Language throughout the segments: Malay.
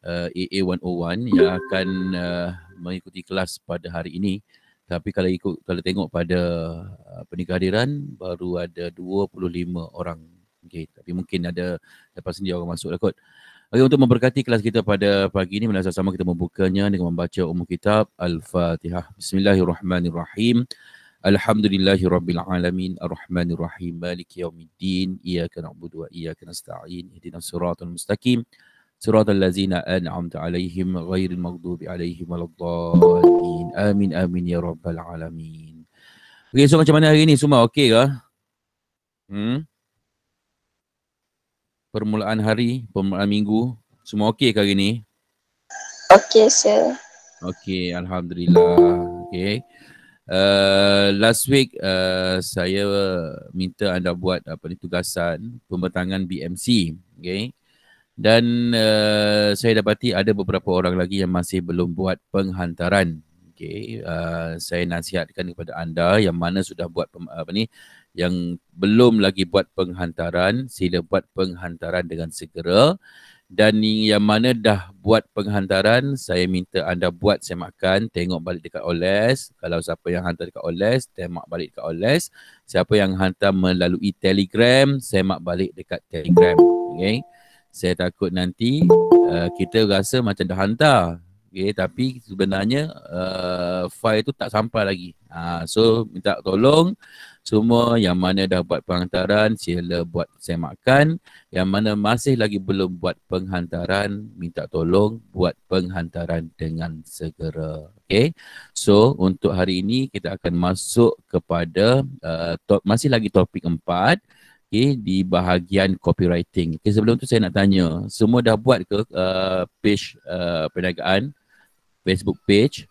AA101 yang akan mengikuti kelas pada hari ini. Tapi kalau tengok pada kehadiran baru ada 25 orang. Okay, tapi mungkin ada lepas ni orang masuk lah kot. Okay, untuk memberkati kelas kita pada pagi ini, mari sama kita membukanya dengan membaca umum kitab Al-Fatihah. Bismillahirrahmanirrahim. Alhamdulillahirabbil alamin arrahmanir rahim maliki yaumiddin iyyaka na'budu wa iyyaka nasta'in ihdinas siratal mustaqim siratal ladzina an'amta 'alaihim ghairil maghdubi 'alaihim waladdallin amin amin ya rabbal alamin. Okey, so macam mana hari ni semua okey ke? Permulaan hari, permulaan minggu, semua okey ke hari ni? Okey, sir. Okey, alhamdulillah. Okey. Last week saya minta anda buat tugasan pembentangan BMC, okay? Dan saya dapati ada beberapa orang lagi yang masih belum buat penghantaran. Okay? Saya nasihatkan kepada anda yang mana sudah buat yang belum lagi buat penghantaran, sila buat penghantaran dengan segera. Dan yang mana dah buat penghantaran, saya minta anda buat semakan, tengok balik dekat Oles. Kalau siapa yang hantar dekat Oles, semak balik dekat Oles. Siapa yang hantar melalui Telegram, semak balik dekat Telegram. Okay? Saya takut nanti kita rasa macam dah hantar. Okay? Tapi sebenarnya file tu tak sampai lagi. So minta tolong semua yang mana dah buat penghantaran, sila buat semakan. Yang mana masih lagi belum buat penghantaran, minta tolong buat penghantaran dengan segera. Okay. So, untuk hari ini kita akan masuk kepada masih lagi topik 4. Okay, di bahagian copywriting. Okay, sebelum tu saya nak tanya, semua dah buat ke page perniagaan, Facebook page?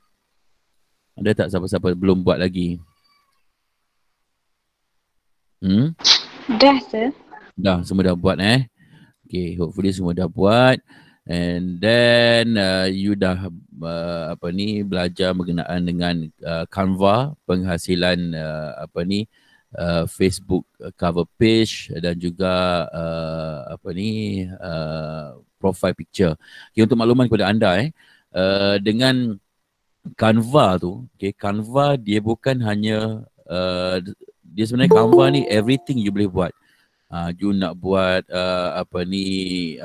Ada tak siapa-siapa belum buat lagi? Dah, sir. Dah, semua dah buat Okay, hopefully semua dah buat. And then you dah belajar berkenaan dengan Canva, penghasilan Facebook cover page dan juga profile picture. Okay, untuk makluman kepada anda dengan Canva tu, okay, Canva dia bukan hanya dia sebenarnya Canva ni everything you boleh buat. You nak buat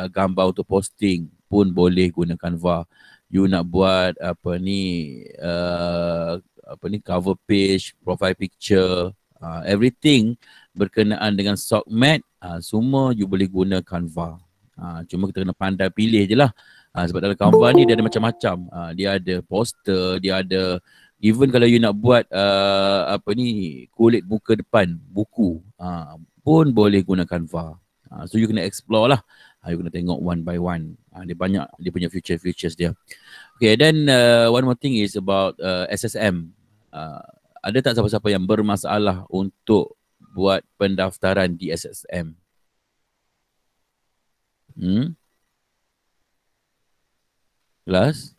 gambar untuk posting pun boleh guna Canva. You nak buat cover page, profile picture, everything berkenaan dengan SOCMED, semua you boleh guna Canva. Cuma kita kena pandai pilih je lah. Sebab dalam Canva ni dia ada macam-macam. Dia ada poster, dia ada even kalau you nak buat kulit muka depan buku pun boleh guna Canva. So you kena explore lah. You kena tengok one by one. Dia banyak dia punya features dia. Okay, then one more thing is about SSM. Ada tak siapa-siapa yang bermasalah untuk buat pendaftaran di SSM? Kelas?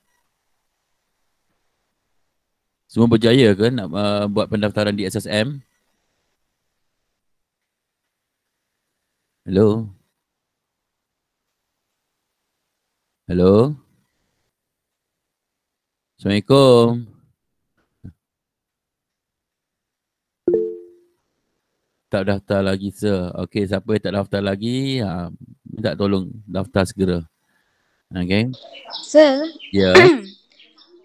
Semua berjaya ke nak buat pendaftaran di SSM? Hello? Hello? Assalamualaikum. Tak daftar lagi, sir. Okey, siapa yang tak daftar lagi, minta tolong daftar segera. Okay. Sir? Ya.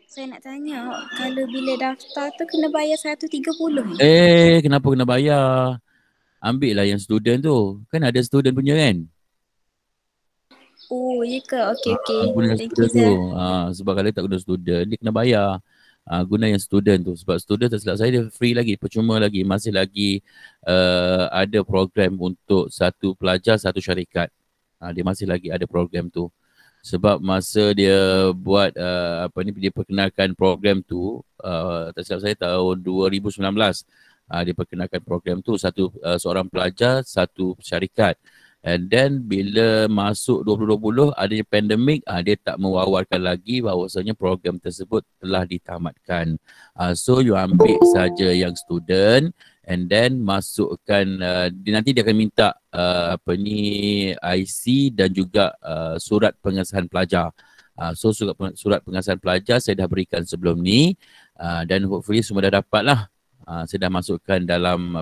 Saya nak tanya, kalau bila daftar tu kena bayar 130 ni? Kenapa kena bayar? Ambil lah yang student tu. Kan ada student punya kan? Oh, ya ke? Okey. Guna Thank student you, sir. tu. Sebab kalau tak guna student, dia kena bayar. Guna yang student tu. Sebab student tak silap saya, dia free lagi, percuma lagi. Masih lagi ada program untuk satu pelajar, satu syarikat. Dia masih lagi ada program tu. Sebab masa dia buat dia perkenalkan program tu, tak silap saya tahun 2019, dia perkenalkan program tu, seorang pelajar, satu syarikat. And then bila masuk 2020 adanya pandemik, dia tak mewawarkan lagi bahawasanya program tersebut telah ditamatkan. So you ambil saja yang student and then masukkan nanti dia akan minta IC dan juga surat pengesahan pelajar. So surat pengasahan pelajar saya dah berikan sebelum ni, dan hopefully semua dah dapat lah. Saya dah masukkan dalam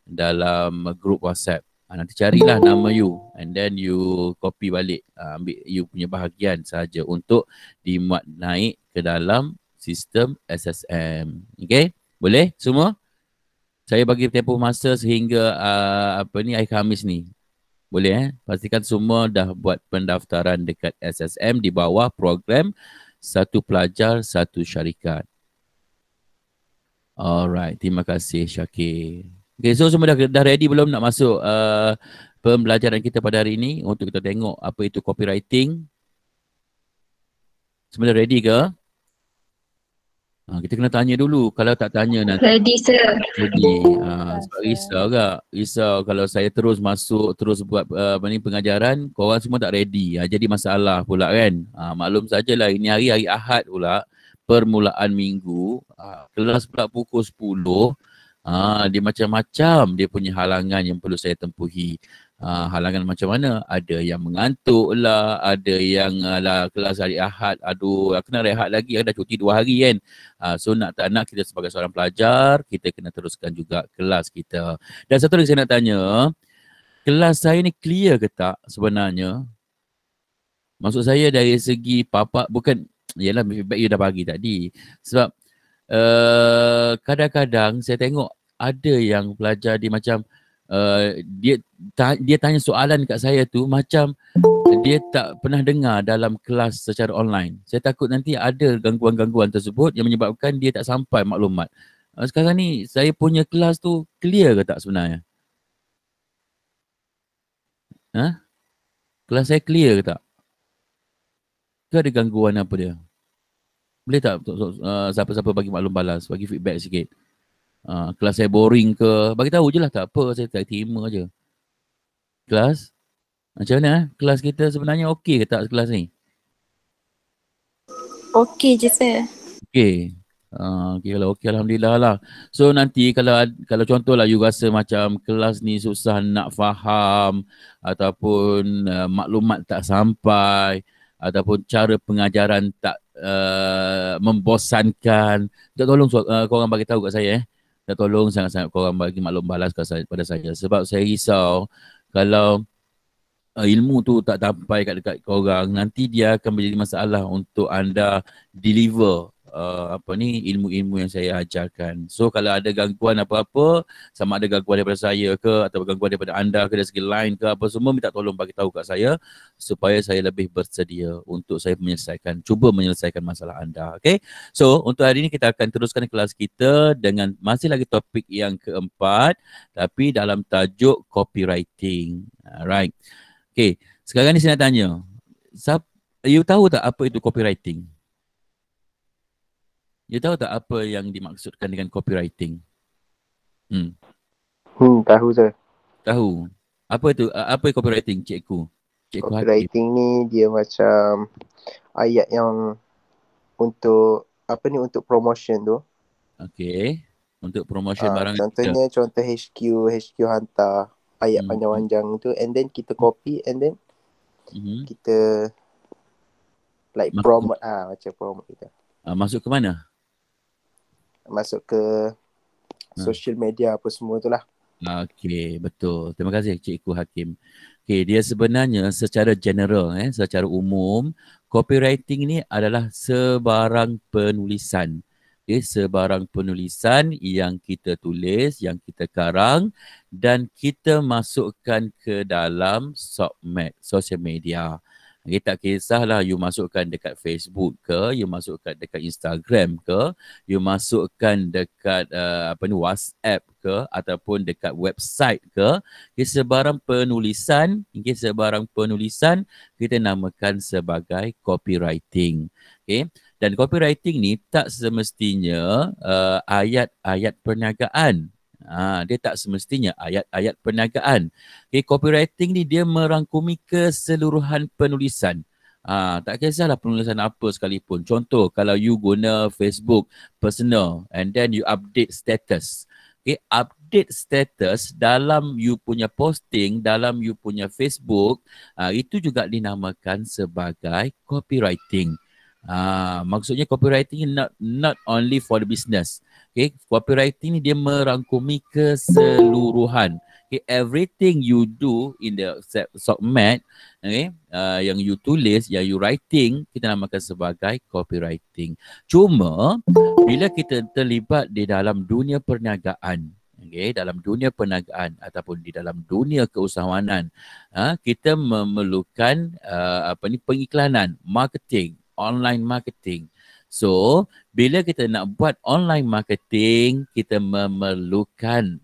dalam grup WhatsApp. Nanti carilah nama you and then you copy balik, ambil you punya bahagian saja untuk dimuat naik ke dalam sistem SSM. Okay, boleh semua? Saya bagi tempoh masa sehingga hari Khamis ni. Boleh pastikan semua dah buat pendaftaran dekat SSM di bawah program Satu Pelajar Satu Syarikat. Alright, terima kasih Syakir. Okay, so semua dah ready belum nak masuk pembelajaran kita pada hari ini untuk kita tengok apa itu copywriting? Semua dah ready ke? Kita kena tanya dulu. Kalau tak tanya nanti. Ready, sir. Ready. Sebab risau tak? Risau kalau saya terus masuk, terus buat pengajaran, korang semua tak ready. Jadi masalah pula kan. Maklum sajalah ini hari Ahad pula. Permulaan minggu. Kelas pula pukul 10. Dia macam-macam dia punya halangan yang perlu saya tempuhi. Halangan macam mana? Ada yang mengantuk lah, ada yang kelas hari Ahad, aduh aku nak rehat lagi, dah cuti 2 hari kan. So nak tak nak kita sebagai seorang pelajar, kita kena teruskan juga kelas kita. Dan satu lagi saya nak tanya, kelas saya ni clear ke tak sebenarnya? Maksud saya dari segi bukan, yelah feedback you dah bagi tadi. Sebab kadang-kadang saya tengok ada yang pelajar dia macam dia tanya soalan kat saya tu macam dia tak pernah dengar dalam kelas secara online. Saya takut nanti ada gangguan-gangguan tersebut yang menyebabkan dia tak sampai maklumat. Sekarang ni saya punya kelas tu clear ke tak sebenarnya? Kelas saya clear ke tak? Ke ada gangguan apa dia? Boleh tak siapa-siapa bagi maklum balas, bagi feedback sikit. Kelas saya boring ke, bagi tahu je lah, tak apa, saya tak terima je. Kelas, macam mana? Kelas kita sebenarnya okey ke tak kelas ni? Okey je sir. Okey. Okay, kalau okey alhamdulillah lah. So nanti kalau contohlah you rasa macam kelas ni susah nak faham ataupun maklumat tak sampai ataupun cara pengajaran tak membosankan, tolong korang bagi tahu kat saya tolong sangat-sangat korang bagi maklum balas pada saya, sebab saya risau kalau ilmu tu tak sampai kat dekat korang, nanti dia akan menjadi masalah untuk anda deliver ilmu-ilmu yang saya ajarkan. So kalau ada gangguan apa-apa, sama ada gangguan daripada saya ke atau gangguan daripada anda ke dari segi line ke apa semua, minta tolong bagi tahu kat saya supaya saya lebih bersedia untuk saya cuba menyelesaikan masalah anda. Okay? So untuk hari ini kita akan teruskan kelas kita dengan masih lagi topik yang keempat, tapi dalam tajuk copywriting. Alright. Okay, sekarang ni saya nak tanya, you tahu tak apa itu copywriting? You tahu tak apa yang dimaksudkan dengan copywriting? Tahu saya. Tahu. Apa itu copywriting, cikgu? Copywriting ni dia macam ayat yang untuk untuk promotion tu. Okay. Untuk promotion barang. Contohnya contoh HQ hantar ayat panjang-panjang tu, and then kita copy and then kita promote macam promote kita. Masuk ke mana? Masuk ke social media apa semua tu lah. Okey, betul. Terima kasih Cikgu Hakim. Okey, dia sebenarnya secara general, secara umum, copywriting ni adalah sebarang penulisan. Okay, sebarang penulisan yang kita tulis, yang kita karang dan kita masukkan ke dalam social media. Okay, tak kisahlah you masukkan dekat Facebook ke, you masukkan dekat Instagram ke, you masukkan dekat WhatsApp ke ataupun dekat website ke. Okay, sebarang penulisan kita namakan sebagai copywriting. Okay. Dan copywriting ni tak semestinya ayat-ayat perniagaan. Dia tak semestinya ayat-ayat perniagaan. Okay, copywriting ni dia merangkumi keseluruhan penulisan. Tak kisahlah penulisan apa sekalipun. Contoh, kalau you guna Facebook personal and then you update status. Okay, update status dalam you punya posting, dalam you punya Facebook, itu juga dinamakan sebagai copywriting. Maksudnya copywriting not only for the business. Okay, copywriting ni dia merangkumi keseluruhan. Okay, everything you do in the SOCMED, okay, yang you tulis, yang you writing, kita namakan sebagai copywriting. Cuma bila kita terlibat di dalam dunia perniagaan, okay, dalam dunia perniagaan ataupun di dalam dunia keusahawanan, kita memerlukan pengiklanan, marketing, online marketing. So, bila kita nak buat online marketing, kita memerlukan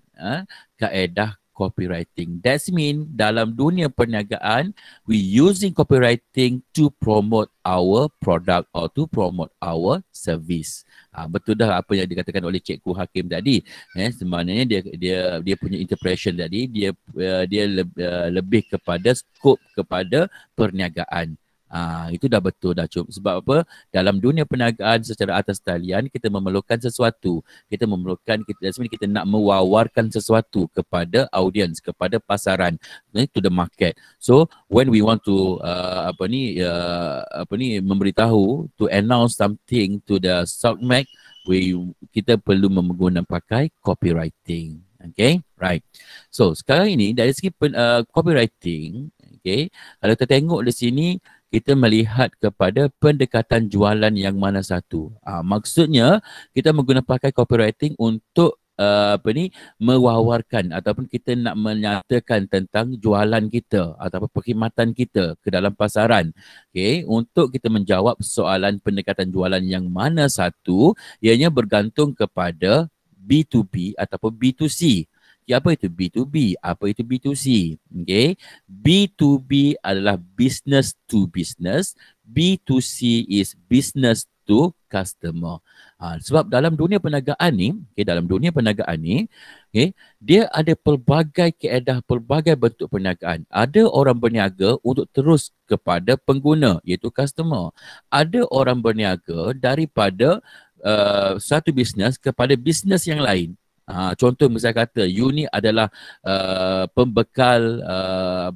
kaedah copywriting. That means dalam dunia perniagaan, we using copywriting to promote our product or to promote our service. Betul dah apa yang dikatakan oleh Cikgu Hakim tadi. Sebenarnya dia punya interpretation tadi, dia lebih kepada skop kepada perniagaan. Itu dah betul dah Cuk. Sebab apa? Dalam dunia perniagaan secara atas talian, kita memerlukan sesuatu. Kita nak mewawarkan sesuatu kepada audience, kepada pasaran, to the market. So when we want to memberitahu, to announce something to the SOCMED, kita perlu menggunakan pakai copywriting. Okay, right. So sekarang ini dari segi copywriting, okay, kalau kita tengok di sini, kita melihat kepada pendekatan jualan yang mana satu. Maksudnya kita menggunakan pakai copywriting untuk mewawarkan ataupun kita nak menyatakan tentang jualan kita ataupun perkhidmatan kita ke dalam pasaran. Okay, untuk kita menjawab soalan pendekatan jualan yang mana satu, ianya bergantung kepada B2B ataupun B2C. Apa itu B2B? Apa itu B2C? Okay. B2B adalah business to business. B2C is business to customer. Sebab dalam dunia perniagaan ni, dia ada pelbagai kaedah, pelbagai bentuk perniagaan. Ada orang berniaga untuk terus kepada pengguna, iaitu customer. Ada orang berniaga daripada satu bisnes kepada bisnes yang lain. Contoh misalnya kata you ni adalah pembekal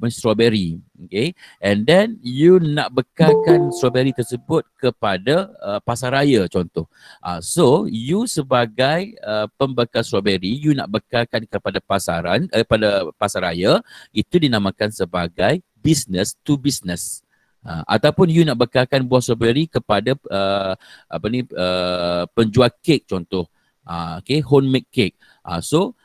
strawberry, okay, and then you nak bekalkan strawberry tersebut kepada pasaraya contoh. So you sebagai pembekal strawberry, you nak bekalkan kepada pada pasaraya, itu dinamakan sebagai business to business. Ataupun you nak bekalkan buah strawberry kepada penjual kek contoh. Okay, homemade cake. So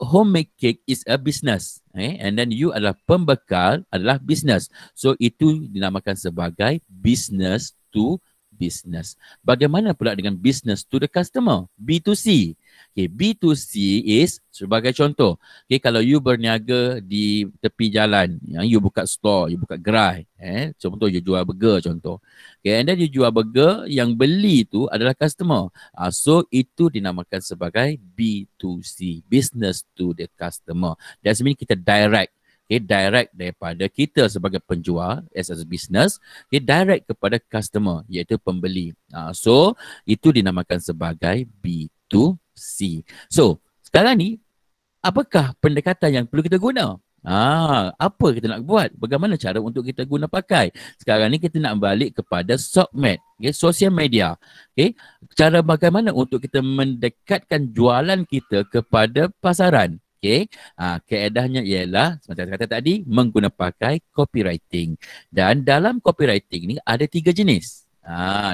homemade cake is a business, and then you adalah pembekal adalah business. So itu dinamakan sebagai business to business. Bagaimana pula dengan business to the customer? B2C. Okay, B2C is sebagai contoh. Okay, kalau you berniaga di tepi jalan, you buka store, you buka gerai, contoh you jual burger contoh. Okay, and then you jual burger, yang beli tu adalah customer. So itu dinamakan sebagai B2C, business to the customer. That means kita direct. Okay, direct daripada kita sebagai penjual as a business, okay, direct kepada customer iaitu pembeli. So itu dinamakan sebagai B2C. So sekarang ni apakah pendekatan yang perlu kita guna? Apa kita nak buat? Bagaimana cara untuk kita guna pakai? Sekarang ni kita nak balik kepada SOCMED, okay, social media. Okay, cara bagaimana untuk kita mendekatkan jualan kita kepada pasaran. Okay, kaedahnya ialah seperti kata tadi, menggunakan pakai copywriting. Dan dalam copywriting ni ada 3 jenis.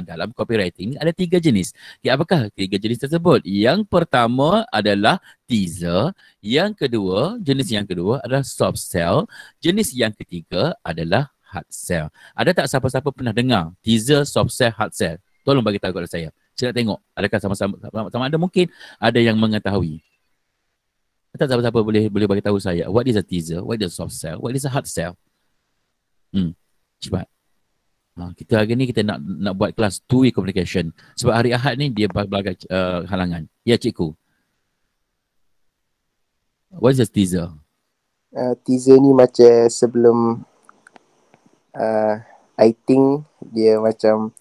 Dalam copywriting ni ada 3 jenis. Okay, apakah 3 jenis tersebut? Yang pertama adalah teaser. Jenis yang kedua adalah soft sell. Jenis yang ketiga adalah hard sell. Ada tak siapa-siapa pernah dengar teaser, soft sell, hard sell? Tolong bagi tahu kepada saya. Saya nak tengok adakah sama-sama ada, mungkin ada yang mengetahui. Tak siapa-siapa boleh bagi tahu saya what is a teaser, what is a soft sell, what is a hard sell. Cepat. Kita hari ni kita nak buat kelas two-way communication. Sebab hari Ahad ni dia berbagai halangan. Ya cikgu. What is a teaser? Teaser ni macam sebelum I think dia macam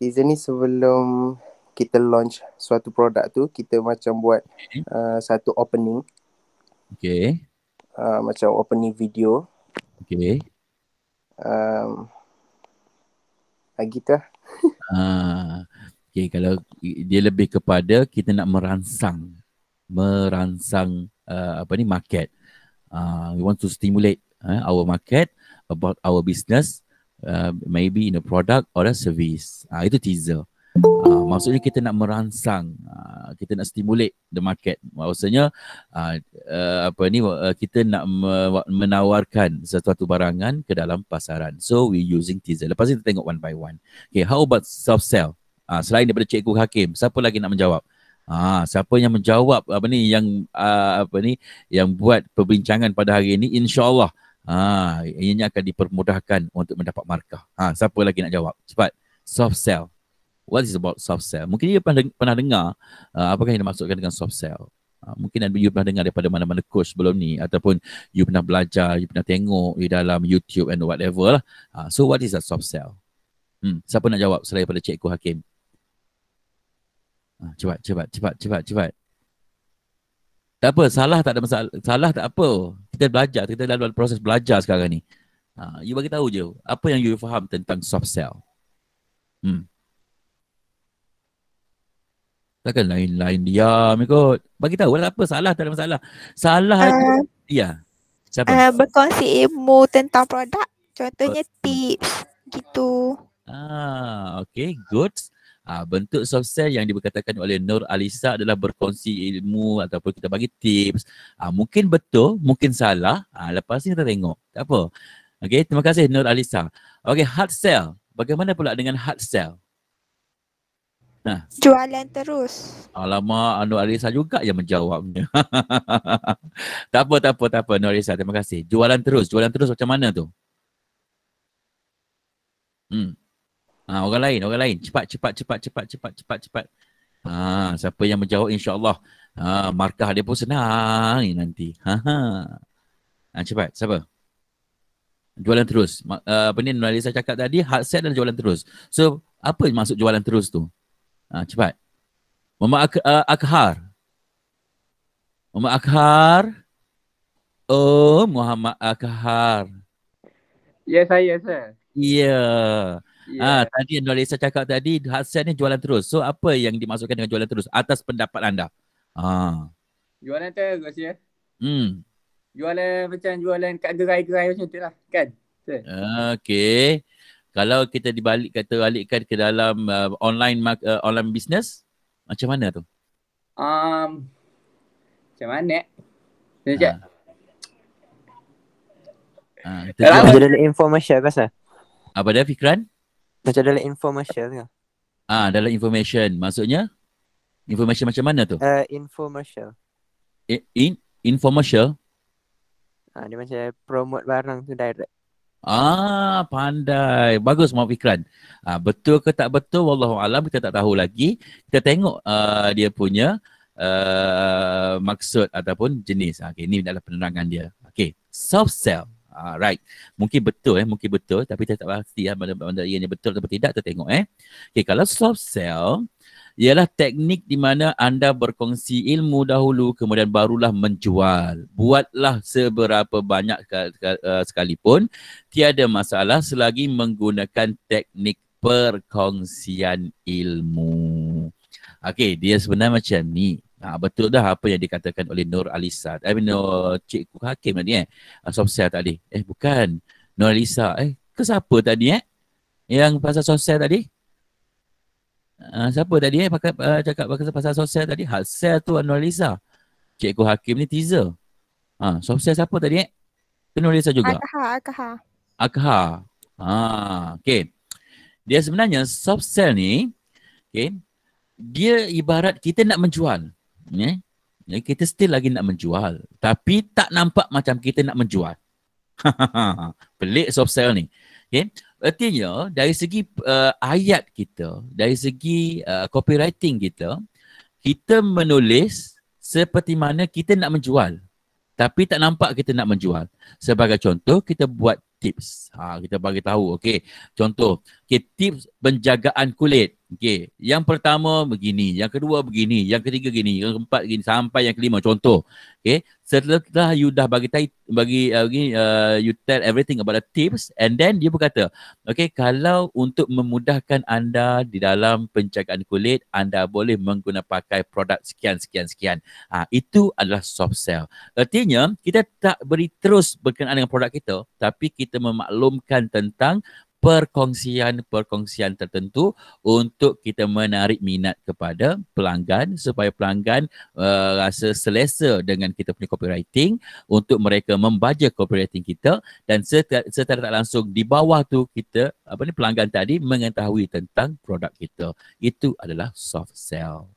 teaser ni sebelum kita launch suatu produk tu, kita macam buat satu opening. Okay. Macam opening video. Okay. Gitu lah. Okay, kalau dia lebih kepada kita nak merangsang market. We want to stimulate our market about our business, maybe in a product or a service. Itu teaser. Maksudnya kita nak merangsang, kita nak stimulate the market. Maksudnya kita nak menawarkan sesuatu barangan ke dalam pasaran. So we using teaser. Lepas itu kita tengok one by one. Okay, how about soft sell? Selain daripada Cikgu Hakim, siapa lagi nak menjawab? Siapa yang menjawab yang buat perbincangan pada hari ini, insya-Allah ianya akan dipermudahkan untuk mendapat markah. Siapa lagi nak jawab? Cepat. Soft sell. What is about soft sell? Mungkin you pernah dengar apakah yang dimaksudkan dengan soft sell. Mungkin you pernah dengar daripada mana-mana coach sebelum ni, ataupun you pernah belajar, you pernah tengok di dalam YouTube and whatever lah. So what is that soft sell? Siapa nak jawab selain daripada Cikgu Hakim? Cepat. Tak apa, salah tak ada masalah. Salah tak apa. Kita belajar, kita dalam proses belajar sekarang ni. You bagi tahu je apa yang you faham tentang soft sell. Takkan lain-lain diam ikut. Bagi tahu lah apa, salah tak ada masalah. Salah ya. Siapa? Berkongsi ilmu tentang produk. Contohnya tips gitu. Okay, good. Bentuk soft sell yang diberkatakan oleh Nur Alisa adalah berkongsi ilmu ataupun kita bagi tips. Mungkin betul, mungkin salah. Lepas ni kita tengok. Tak apa. Okay, terima kasih Nur Alisa. Okay, hard sell. Bagaimana pula dengan hard sell? Jualan terus. Alamak, Nur Alisa juga yang menjawabnya. Tak apa Nur Alisa, terima kasih. Jualan terus macam mana tu? Orang lain. Cepat. Siapa yang menjawab, insya-Allah markah dia pun senang ni nanti. Cepat, siapa? Jualan terus. Apa ni Nur Alisa cakap tadi, hard sell dan jualan terus. So, apa maksud jualan terus tu? Cepat. Muhammad Akhar. Oh, Muhammad Akhar. Ya, saya, sir. Ya. Tadi Nur Alisa cakap tadi hard sell ni jualan terus. So apa yang dimaksudkan dengan jualan terus atas pendapat anda? Jualan terus ya. Jualan macam jualan kat gerai-gerai macam tu lah kan? Okay. Kalau kita balikkan ke dalam online business, macam mana tu? Macam mana? Macam dalam infomercial ke sah? Apa dia Fikran? Macam dalam infomercial ke? Dalam information. Maksudnya? Information macam mana tu? Infomercial. Infomercial? Dia macam promote barang tu direct. Pandai. Bagus Muhammad Fikran. Betul ke tak betul? Wallahualam, kita tak tahu lagi. Kita tengok dia punya maksud ataupun jenis. Okay, ini adalah penerangan dia. Okay, soft sell. Right. Mungkin betul tapi saya tak pasti benda ianya betul atau tidak, kita tengok Okay, kalau soft sell ialah teknik di mana anda berkongsi ilmu dahulu kemudian barulah menjual. Buatlah seberapa banyak sekalipun, tiada masalah selagi menggunakan teknik perkongsian ilmu. Okay, dia sebenarnya macam ni. Betul dah apa yang dikatakan oleh Nur Alisa. Cikgu Hakim tadi soft sell tadi. Bukan. Nur Alisa. Ke siapa tadi yang pasal soft sell tadi? Siapa tadi cakap pasal soft sell tadi? Hard sell tu Nur Alisa. Cikgu Hakim ni teaser. Soft sell siapa tadi? Itu Nur Alisa juga. Akha. Okay. Dia sebenarnya soft sell ni, okay, dia ibarat kita nak menjual. Kita still lagi nak menjual, tapi tak nampak macam kita nak menjual. Pelik soft sell ni. Okay. Artinya dari segi ayat kita, dari segi copywriting kita menulis seperti mana kita nak menjual, tapi tak nampak kita nak menjual. Sebagai contoh, kita buat tips. Kita bagi tahu, okay. Contoh, okay, tips penjagaan kulit. Okey, yang pertama begini, yang kedua begini, yang ketiga begini, yang keempat begini sampai yang kelima, contoh. Okey, setelah you dah you tell everything about the tips, and then dia berkata, okey, kalau untuk memudahkan anda di dalam penjagaan kulit, anda boleh menggunakan pakai produk sekian. Itu adalah soft sell. Artinya kita tak beri terus berkenaan dengan produk kita, tapi kita memaklumkan tentang perkongsian tertentu untuk kita menarik minat kepada pelanggan supaya pelanggan rasa selesa dengan kita punya copywriting, untuk mereka membaca copywriting kita, dan secara tak langsung di bawah tu kita pelanggan tadi mengetahui tentang produk kita. Itu adalah soft sell.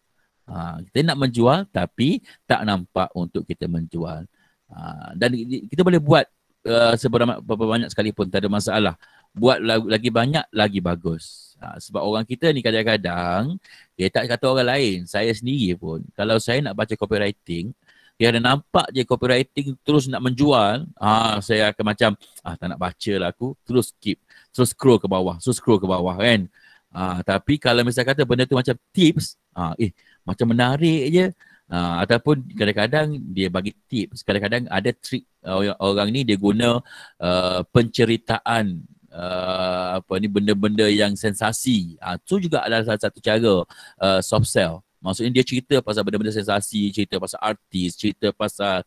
Kita nak menjual tapi tak nampak untuk kita menjual. Dan kita boleh buat seberapa banyak sekalipun, tak ada masalah. Buat lagi banyak, lagi bagus. Sebab orang kita ni kadang-kadang, dia tak kata orang lain, saya sendiri pun, kalau saya nak baca copywriting, dia ada nampak je copywriting terus nak menjual, saya akan macam, tak nak baca lah aku, terus skip, terus scroll ke bawah kan. Tapi kalau misalnya kata benda tu macam tips, macam menarik je. Ataupun kadang-kadang dia bagi tips, kadang-kadang ada trik, orang ni dia guna penceritaan benda-benda yang sensasi. Itu juga adalah salah satu cara soft sell. Maksudnya dia cerita pasal benda-benda sensasi, cerita pasal artis, cerita pasal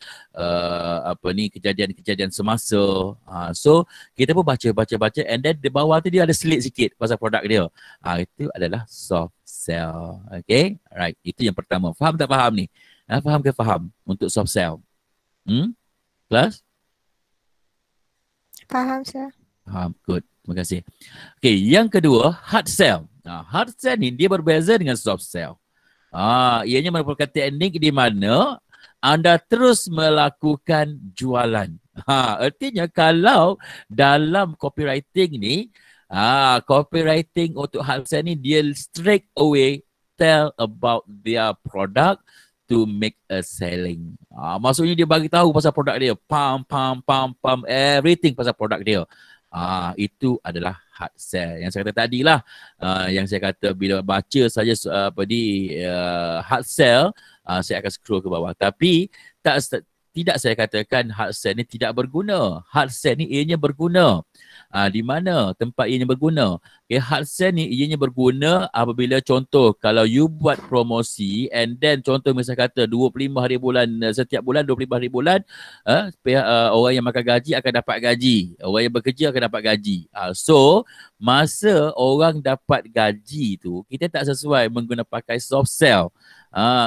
kejadian-kejadian semasa. So kita pun baca, and then di bawah tu dia ada selit sikit pasal produk dia. Itu adalah soft sell. Okay, alright. Itu yang pertama. Faham tak faham ni? Faham ke faham untuk soft sell? Kelas? Faham, sir. Faham, good. Terima kasih. Okay, yang kedua, hard sell. Hard sell ni dia berbeza dengan soft sell. Ianya merupakan teknik di mana anda terus melakukan jualan. Artinya kalau dalam copywriting ni, copywriting untuk hard sell ni dia straight away tell about their product to make a selling. Maksudnya dia bagi tahu pasal produk dia, pam, everything pasal produk dia. Itu adalah hard sell. Yang saya kata tadi lah, yang saya kata bila baca saja hard sell, saya akan scroll ke bawah. Tapi tidak saya katakan hard sell ni tidak berguna. Hard sell ni ianya berguna. Di mana tempat ianya berguna? Okay, hard sell ni ianya berguna apabila contoh kalau you buat promosi, and then contoh misalnya kata 25 hari bulan, setiap bulan 25 hari bulan, orang yang makan gaji akan dapat gaji, orang yang bekerja akan dapat gaji. So masa orang dapat gaji tu, kita tak sesuai menggunakan pakai soft sell.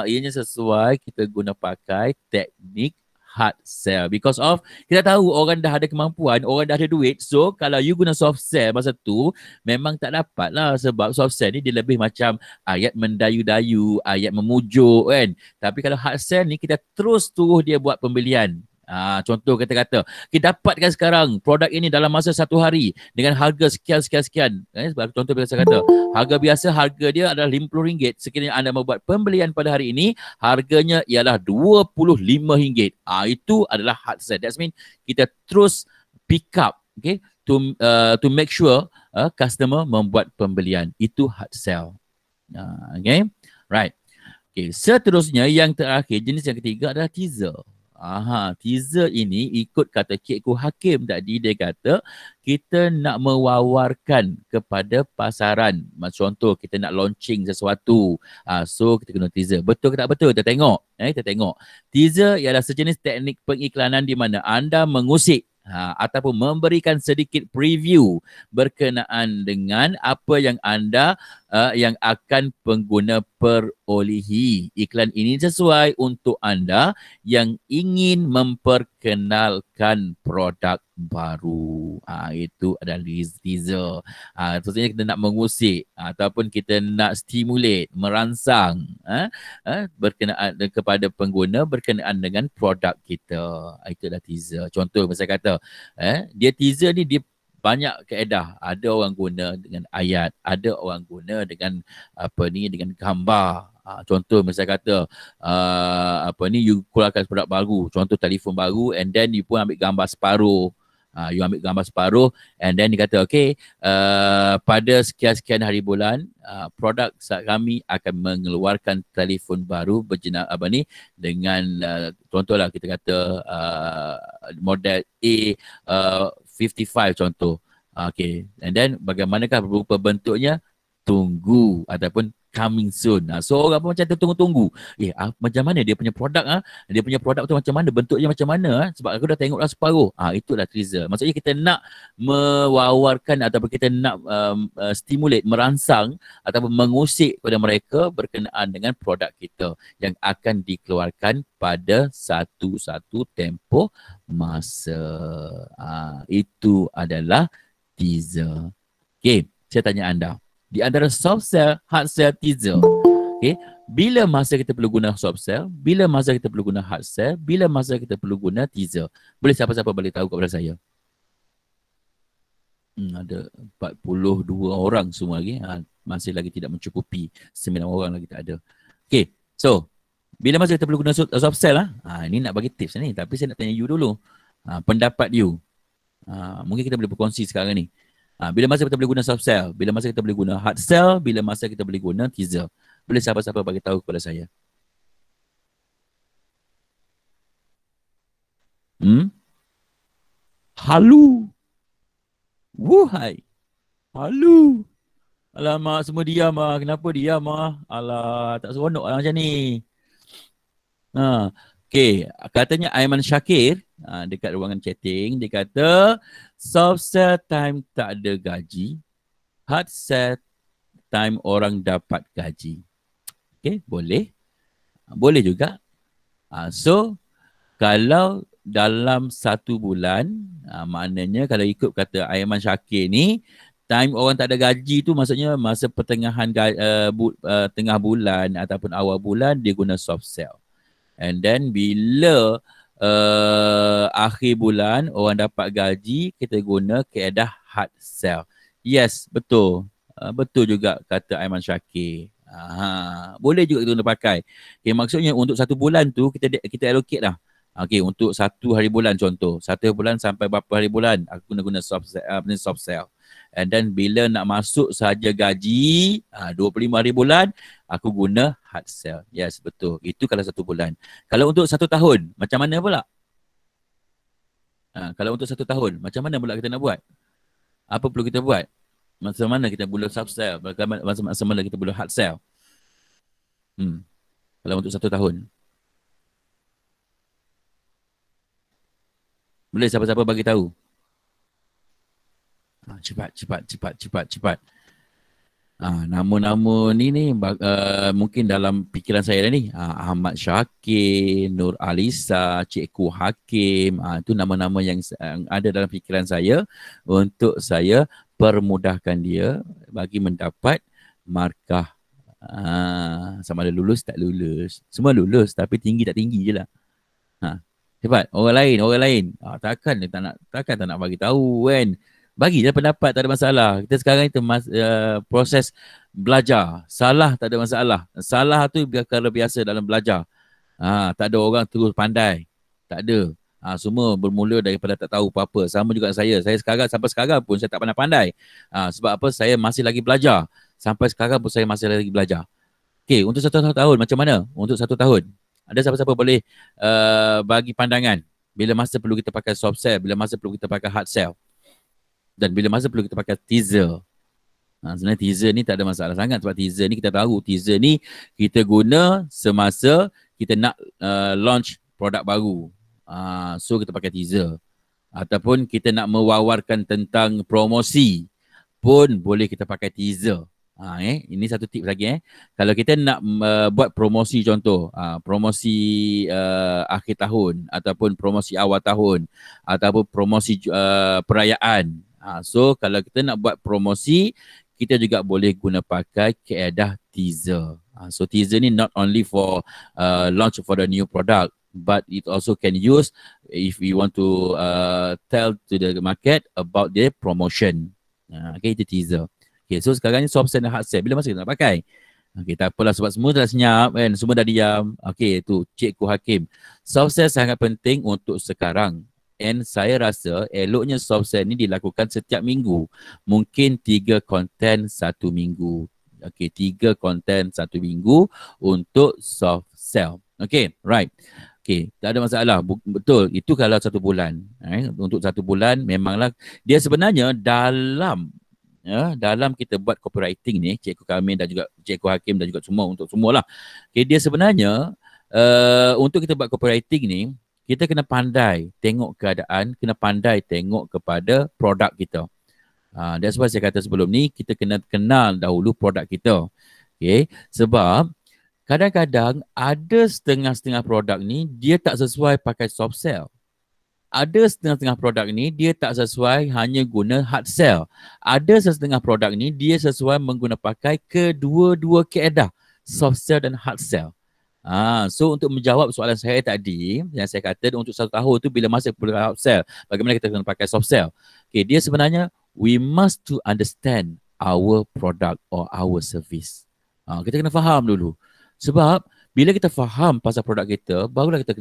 Ianya sesuai kita guna pakai teknik hard sell, because of kita tahu orang dah ada kemampuan, orang dah ada duit. So kalau you guna soft sell masa tu memang tak dapat lah, sebab soft sell ni dia lebih macam ayat mendayu-dayu, ayat memujuk kan. Tapi kalau hard sell ni kita terus suruh dia buat pembelian. Contoh kata-kata, kita dapatkan sekarang produk ini dalam masa 1 hari dengan harga sekian. Contoh biasa kata, harga biasa harga dia adalah RM50. Sekiranya anda membuat pembelian pada hari ini, harganya ialah RM25. Itu adalah hard sell. That means kita terus pick up, okay, to make sure customer membuat pembelian. Itu hard sell. Okay, right. Okay, seterusnya yang terakhir, jenis yang ketiga adalah teaser. Teaser ini ikut kata Cikgu Hakim tadi, dia kata kita nak mewawarkan kepada pasaran. Contoh kita nak launching sesuatu, so kita guna teaser. Betul ke tak betul? Kita tengok. Kita tengok. Teaser ialah sejenis teknik pengiklanan di mana anda mengusik ataupun memberikan sedikit preview berkenaan dengan apa yang anda yang akan pengguna perolehi. Iklan ini sesuai untuk anda yang ingin memperkenalkan produk baru. Itu adalah teaser. Maksudnya kita nak mengusik ataupun kita nak stimulate, merangsang berkenaan kepada pengguna berkenaan dengan produk kita. Itu adalah teaser. Contoh misalnya kata dia teaser ni dia banyak kaedah. Ada orang guna dengan ayat, ada orang guna dengan dengan gambar. Contoh misalnya kata you keluarkan produk baru, contoh telefon baru, and then you pun ambil gambar separuh. You ambil gambar separuh and then dia kata okay, pada sekian-sekian hari bulan produk kami akan mengeluarkan telefon baru berjenis dengan contohlah kita kata model A55 contoh. Okay, and then bagaimanakah berupa bentuknya? Tunggu ataupun coming soon. So orang pun macam tunggu-tunggu. Macam mana dia punya produk dia punya produk tu macam mana, bentuknya macam mana sebab aku dah tengok dah separuh. Itulah teaser. Maksudnya kita nak mewawarkan ataupun kita nak stimulate, merangsang ataupun mengusik kepada mereka berkenaan dengan produk kita yang akan dikeluarkan pada satu-satu tempoh masa. Itu adalah teaser. Okay, saya tanya anda. Di antara soft sell, hard sell, teaser. Okay. Bila masa kita perlu guna soft sell, bila masa kita perlu guna hard sell, bila masa kita perlu guna teaser. Boleh siapa-siapa boleh tahu kepada saya? Ada 42 orang semua lagi. Masih lagi tidak mencukupi. 9 orang lagi tak ada. Okay. So, bila masa kita perlu guna soft sell ini nak bagi tips ni. Tapi saya nak tanya you dulu. Pendapat you. Mungkin kita boleh berkongsi sekarang ni. Bila masa kita boleh guna soft sell, bila masa kita boleh guna hard sell, bila masa kita boleh guna teaser. Boleh siapa-siapa bagi tahu kepada saya. Halu. Wuhai. Halu. Alamak, semua diam Kenapa diam Alah, tak seronok macam ni. Okay, katanya Aiman Syakir dekat ruangan chatting, dia kata soft sell time tak ada gaji, hard sell time orang dapat gaji. Okay, boleh. Boleh juga. So, kalau dalam 1 bulan, maknanya kalau ikut kata Aiman Syakir ni, time orang tak ada gaji tu maksudnya masa pertengahan tengah bulan ataupun awal bulan dia guna soft sell. And then bila akhir bulan orang dapat gaji, kita guna kaedah hard sell. Yes, betul. Betul juga kata Aiman Syakir. Boleh juga kita guna pakai. Okay, maksudnya untuk 1 bulan tu kita allocate lah. Okay, untuk 1 hari bulan contoh. 1 bulan sampai berapa hari bulan aku guna soft sell. And then bila nak masuk sahaja gaji 25 hari bulan, aku guna hard sell. Yes, betul. Itu kalau 1 bulan. Kalau untuk 1 tahun, macam mana pula? Kalau untuk 1 tahun, macam mana pula kita nak buat? Apa perlu kita buat? Macam mana kita boleh soft sell? Macam mana kita boleh hard sell? Kalau untuk 1 tahun. Boleh siapa-siapa bagi tahu? Cepat. Nama-nama ni mungkin dalam fikiran saya ni. Ahmad Syakir, Nur Alisa, Cikgu Hakim. Itu nama-nama yang ada dalam fikiran saya untuk saya permudahkan dia bagi mendapat markah. Sama ada lulus tak lulus. Semua lulus tapi tinggi tak tinggi je lah. Cepat. Orang lain. Takkan tak nak bagi tahu kan. Bagi je pendapat, tak ada masalah. Kita sekarang itu proses belajar. Salah tak ada masalah. Salah tu perkara biasa dalam belajar. Tak ada orang terus pandai. Tak ada. Semua bermula daripada tak tahu apa-apa. Sama juga saya. Saya sampai sekarang pun saya tak pandai-pandai. Sebab apa? Saya masih lagi belajar. Sampai sekarang pun saya masih lagi belajar. Okey, untuk 1 tahun macam mana? Untuk 1 tahun. Ada siapa-siapa boleh bagi pandangan. Bila masa perlu kita pakai soft sell, bila masa perlu kita pakai hard sell. Dan bila masa perlu kita pakai teaser. Sebenarnya teaser ni tak ada masalah sangat sebab teaser ni kita tahu teaser ni kita guna semasa kita nak launch produk baru. So kita pakai teaser. Ataupun kita nak mewawarkan tentang promosi pun boleh kita pakai teaser. Ini satu tips lagi. Kalau kita nak buat promosi contoh, promosi akhir tahun ataupun promosi awal tahun ataupun promosi perayaan. So kalau kita nak buat promosi, kita juga boleh guna pakai kaedah teaser. So teaser ni not only for launch for the new product, but it also can use if we want to tell to the market about the promotion. Okay, itu teaser. Okay, so sekarang ni soft sell dan hard sell. Bila masa kita nak pakai? Okay, tak apalah sebab semua dah senyap kan, semua dah diam. Okay, tu Cikgu Hakim. Soft sell sangat penting untuk sekarang. And saya rasa eloknya soft sell ni dilakukan setiap minggu. Mungkin 3 konten satu minggu. Okay, 3 konten satu minggu untuk soft sell. Okay, right. Okay, tak ada masalah. Betul, itu kalau 1 bulan. Untuk 1 bulan memanglah dia sebenarnya dalam kita buat copywriting ni, Cikgu Kamil dan juga Cikgu Hakim dan juga semua, untuk semualah. Okay, dia sebenarnya untuk kita buat copywriting ni, kita kena pandai tengok keadaan, kena pandai tengok kepada produk kita. That's why saya kata sebelum ni, kita kena kenal dahulu produk kita. Okay, sebab kadang-kadang ada setengah-setengah produk ni dia tak sesuai pakai soft sell. Ada setengah-setengah produk ni dia tak sesuai hanya guna hard sell. Ada setengah produk ni dia sesuai mengguna pakai kedua-dua kaedah, soft sell dan hard sell. So untuk menjawab soalan saya tadi, yang saya kata untuk 1 tahun tu bila masa hard sell, bagaimana kita kena pakai soft sell? Okay, dia sebenarnya we must to understand our product or our service. Kita kena faham dulu. Sebab bila kita faham pasal produk kita, barulah kita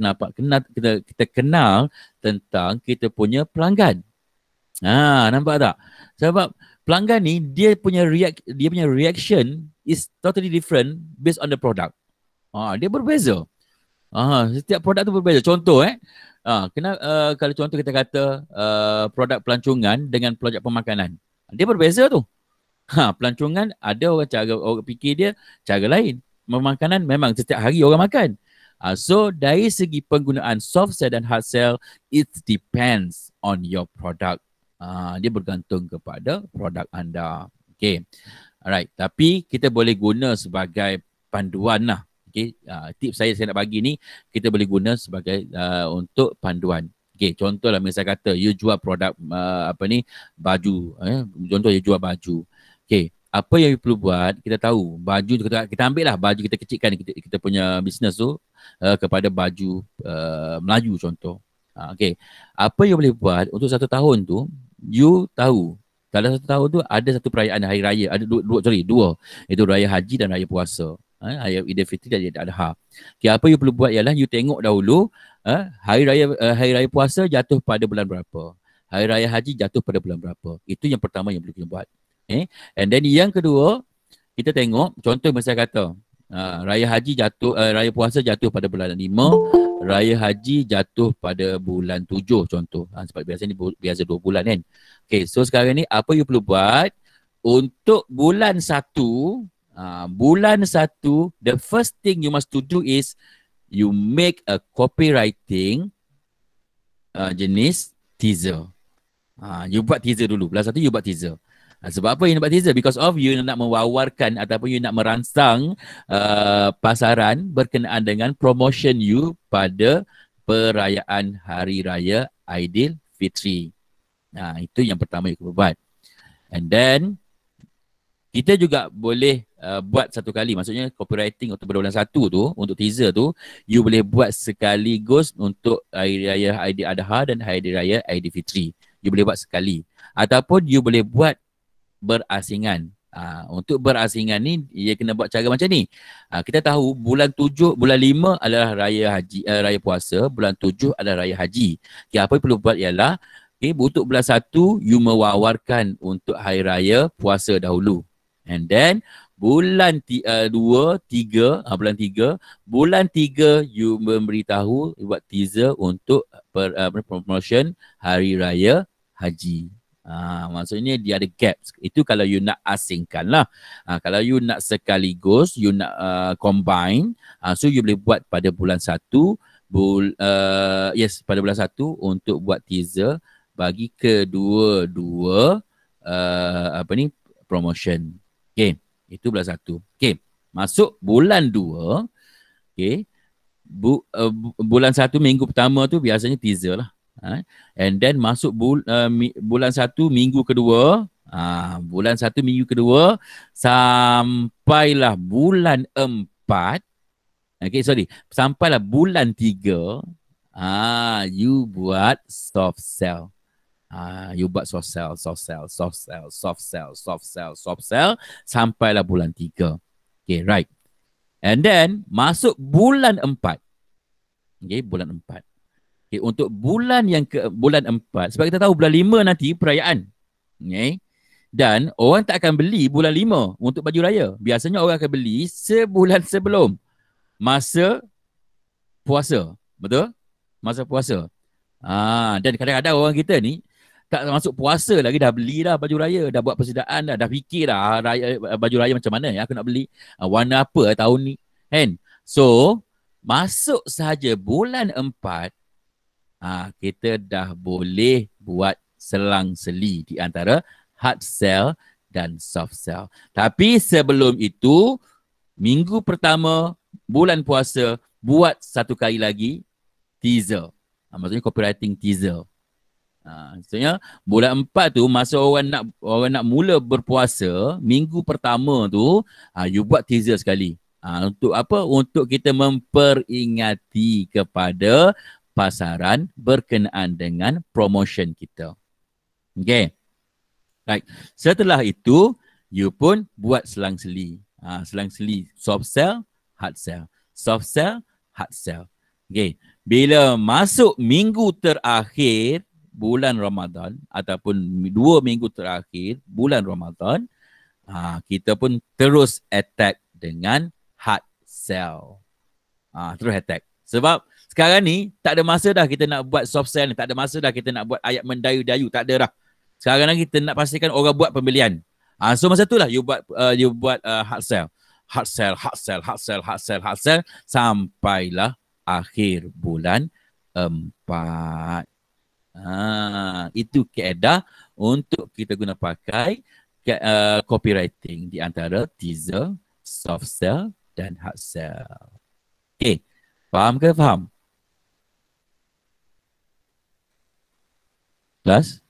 kita kenal tentang kita punya pelanggan. Nampak tak? Sebab pelanggan ni dia punya reaction is totally different based on the product. Dia berbeza. Setiap produk tu berbeza. Contoh kalau contoh kita kata produk pelancongan dengan produk pemakanan. Dia berbeza tu. Pelancongan ada orang fikir dia cara lain. Makanan memang setiap hari orang makan. So dari segi penggunaan soft sell dan hard sell, it depends on your product. Dia bergantung kepada produk anda. Okay. Alright. Tapi kita boleh guna sebagai panduan lah. Okay. Tips saya nak bagi ni, kita boleh guna sebagai untuk panduan. Okay. Contohlah misalnya kata you jual produk baju. Contoh you jual baju. Okay. Apa yang you perlu buat, kita tahu baju, kita ambil lah baju, kita kecilkan kita punya bisnes tu kepada baju Melayu contoh. Okay. Apa you boleh buat untuk 1 tahun tu, you tahu dalam 1 tahun tu ada satu perayaan hari raya, ada dua, iaitu raya haji dan raya puasa. Raya Idul Fitri dan Idul Adha. Okay, apa you perlu buat ialah you tengok dahulu hari raya puasa jatuh pada bulan berapa, hari raya haji jatuh pada bulan berapa. Itu yang pertama yang perlu kita buat. And then yang kedua, kita tengok contoh misalnya kata raya haji jatuh, raya puasa jatuh pada bulan 5, raya haji jatuh pada bulan 7 contoh. Sebab biasa 2 bulan kan. Okay, so sekarang ni apa you perlu buat untuk bulan 1, the first thing you must to do is you make a copywriting jenis teaser. You buat teaser dulu. Bulan 1 you buat teaser. Sebab apa you nak buat teaser? Because of you nak mewawarkan ataupun you nak merangsang pasaran berkenaan dengan promotion you pada perayaan Hari Raya Aidil Fitri. Itu yang pertama you perlu buat. And then kita juga boleh buat satu kali. Maksudnya copywriting untuk bulan 1 tu, untuk teaser tu, you boleh buat sekaligus untuk Hari Raya Aidil Adha dan Hari Raya Aidil Fitri. You boleh buat sekali. Ataupun you boleh buat berasingan. Untuk berasingan ni, ia kena buat cara macam ni. Kita tahu bulan 5 adalah raya haji, raya puasa, bulan 7 adalah raya haji. Okay, apa yang perlu buat ialah, untuk bulan 1 you mewawarkan untuk hari raya puasa dahulu. And then bulan 3 you memberitahu, buat teaser untuk promotion hari raya haji. Maksudnya dia ada gaps. Itu kalau you nak asingkan lah. Kalau you nak sekaligus, you nak combine, so you boleh buat pada bulan 1, pada bulan 1 untuk buat teaser bagi kedua-dua promotion. Okay, itu bulan 1. Okay, masuk bulan 2. Okay, bulan 1 minggu pertama tu biasanya teaser lah. And then masuk bulan 1 minggu kedua, bulan 1 minggu kedua sampailah bulan 4. Sampailah bulan 3, you buat soft sell. You buat soft sell sampailah bulan 3. Okay, right. And then masuk bulan 4. Okay, bulan 4. Okay, untuk bulan bulan 4, sebab kita tahu bulan 5 nanti perayaan. Okay. Dan orang tak akan beli bulan 5 untuk baju raya. Biasanya orang akan beli sebulan sebelum masa puasa. Betul? Masa puasa. Dan kadang-kadang orang kita ni tak masuk puasa lagi dah beli dah baju raya, dah buat persediaan dah fikir dah baju raya macam mana ya aku nak beli, warna apa tahun ni, kan? So, masuk sahaja bulan 4, kita dah boleh buat selang-seli di antara hard sell dan soft sell. Tapi sebelum itu, minggu pertama bulan puasa, buat satu kali lagi teaser. Maksudnya copywriting teaser. Maksudnya bulan 4 tu masa orang nak mula berpuasa, minggu pertama tu you buat teaser sekali. Untuk apa? Untuk kita memperingati kepada pasaran berkenaan dengan promotion kita. Okay. Right. Setelah itu, you pun buat selang-seli. Selang-seli soft sell, hard sell. Soft sell, hard sell. Okay. Bila masuk minggu terakhir bulan Ramadan ataupun 2 minggu terakhir bulan Ramadan, kita pun terus attack dengan hard sell. Terus attack. Sebab sekarang ni tak ada masa dah kita nak buat soft sell ni. Tak ada masa dah kita nak buat ayat mendayu-dayu. Tak ada dah. Sekarang ni kita nak pastikan orang buat pembelian. So masa tu lah you buat hard sell. Hard sell, hard sell, hard sell, hard sell, hard sell. Sampailah akhir bulan 4. Itu kaedah untuk kita guna pakai copywriting di antara teaser, soft sell dan hard sell. Okay. Faham ke? Faham? Kelas?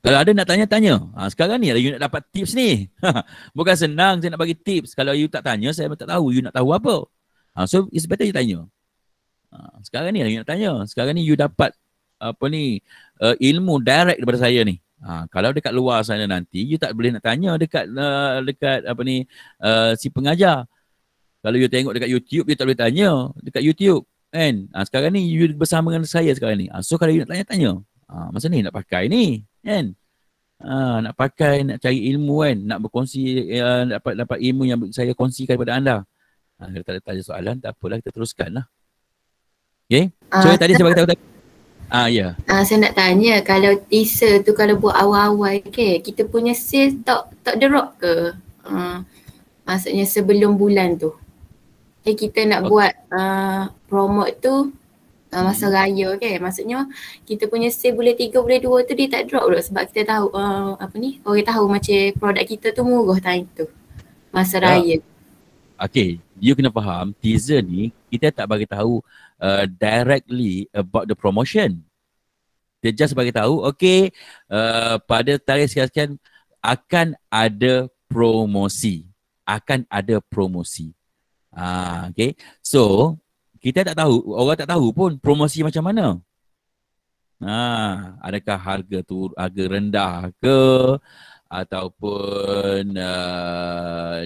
Kalau ada nak tanya-tanya. Sekarang ni you nak dapat tips ni. Bukan senang saya nak bagi tips. Kalau you tak tanya, saya tak tahu you nak tahu apa. So it's better you tanya. Sekarang ni you nak tanya. Sekarang ni you dapat ilmu direct daripada saya ni. Kalau dekat luar sana nanti you tak boleh nak tanya dekat si pengajar. Kalau you tengok dekat YouTube, you tak boleh tanya dekat YouTube, kan? Sekarang ni you bersama dengan saya sekarang ni. So kalau you nak tanya-tanya, masa ni nak pakai ni, kan? Nak pakai, nak cari ilmu, kan? Nak berkongsi, dapat ilmu yang saya kongsikan kepada anda. Kalau tak ada tanya soalan, tak apalah, kita teruskan lah. Okay? So tadi saya bagi tahu tadi. Ya. Saya nak tanya, kalau teaser tu kalau buat awal-awal kita punya sales tak drop ke? Maksudnya sebelum bulan tu. Kita nak buat promote tu masa raya maksudnya kita punya sale bulan 3 bulan 2 tu dia tak drop tu sebab kita tahu orang tahu macam produk kita tu murah time tu masa raya. Okay, you kena faham teaser ni kita tak bagi tahu directly about the promotion. Dia just bagi tahu pada tarikh sekian akan ada promosi. Okay. So, kita tak tahu, orang tak tahu pun promosi macam mana. Adakah harga rendah ke ataupun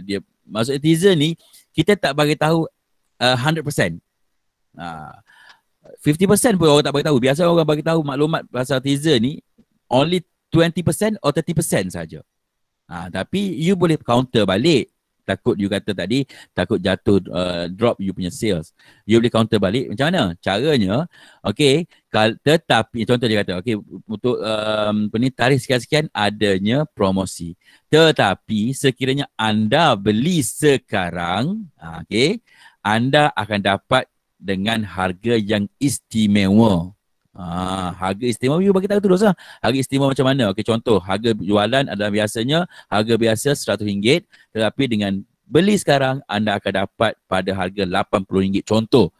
dia maksud teaser ni kita tak bagi tahu 100%. 50% pun orang tak bagi tahu. Biasa orang bagi tahu maklumat pasal teaser ni only 20% or 30% saja. Tapi you boleh counter balik. Takut you kata tadi, takut jatuh drop you punya sales. You boleh counter balik. Macam mana? Caranya, tetapi contoh dia kata, untuk tarikh sekian-sekian adanya promosi. Tetapi sekiranya anda beli sekarang, anda akan dapat dengan harga yang istimewa. Harga istimewa you bagi tahu terus lah. Harga istimewa macam mana? Contoh harga jualan adalah biasanya harga biasa RM100, tetapi dengan beli sekarang anda akan dapat pada harga RM80. Contoh.